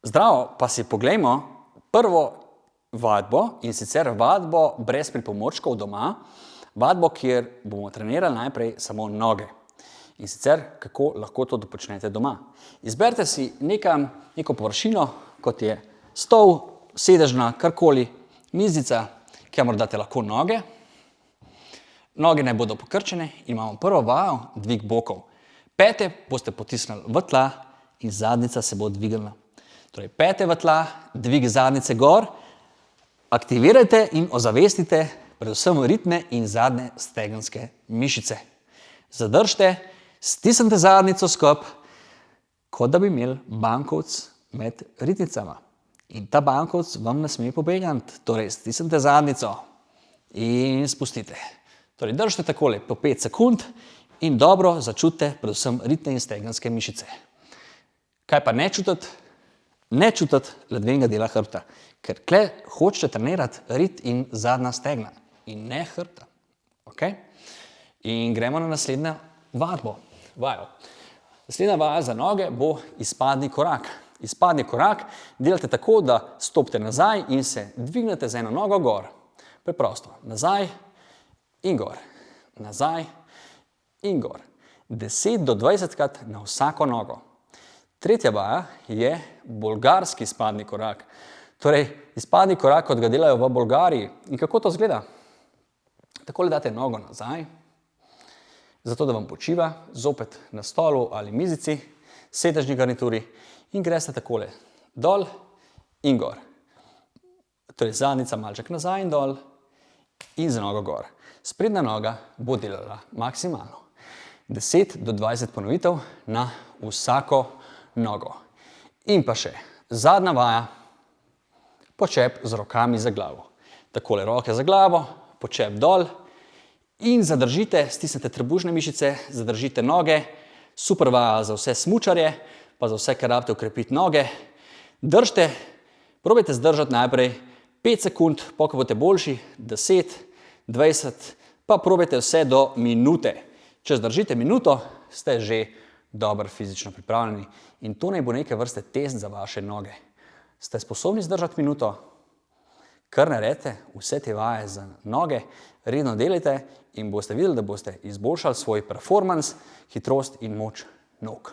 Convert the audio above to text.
Zdravo, pa si poglejmo prvo vadbo, in sicer vadbo brez pripomočkov doma, vadbo, kjer bomo trenirali najprej samo noge. In sicer, kako lahko to počnete doma. Izberite si neko površino, kot je stol, sedežna, karkoli, mizica, kamor date lahko noge. Noge naj bodo pokrčene in imamo prvo vajo, dvig bokov. Pete boste potisnili v tla in zadnjica se bo dvignila. Torej, pete v tla, dvig zadnjice gor, aktivirajte in ozavestite predvsem ritne in zadnje stegenske mišice. Zadržite, stisnite zadnjico skupaj, kot da bi imeli bankovec med ritnicama. In ta bankovec vam ne sme pobegati. Torej, stisnite zadnjico in spustite. Torej, držite takole po 5 sekund in dobro začutite predvsem ritne in stegenske mišice. Kaj pa ne čutiti? Ne čutiti ledvenega dela hrbta, ker tle hočete trenirati rit in zadnja stegna in ne hrbta. Okay? In gremo na naslednjo vajo. Naslednja vaja za noge bo izpadni korak. Izpadni korak delate tako, da stopite nazaj in se dvignete z eno nogo gor. Preprosto. Nazaj in gor. Nazaj in gor. 10 do 20 krat na vsako nogo. Tretja vaja je bolgarski izpadni korak. Torej, izpadni korak, kot ga delajo v Bolgariji. In kako to izgleda? Takole date nogo nazaj, zato da vam počiva, zopet na stolu ali mizici, sedežni garnituri in greste takole dol in gor. Torej, zadnjica malček nazaj in dol in z nogo gor. Sprednja noga bo delala maksimalno. 10 do 20 ponovitev na vsako nogo. In pa še zadnja vaja, počep z rokami za glavo. Takole roke za glavo, počep dol in zadržite, stisnete trebušne mišice, zadržite noge. Super vaja za vse smučarje, pa za vse, ki rabite okrepiti noge. Držite, probajte zdržati najprej 5 sekund, ko boste boljši, 10, 20, pa probajte vse do minute. Če zdržite minuto, ste že dobro fizično pripravljeni in to naj bo neke vrste test za vaše noge. Ste sposobni zdržati minuto? Kar naredite, vse te vaje za noge, redno delajte in boste videli, da boste izboljšali svoj performans, hitrost in moč nog.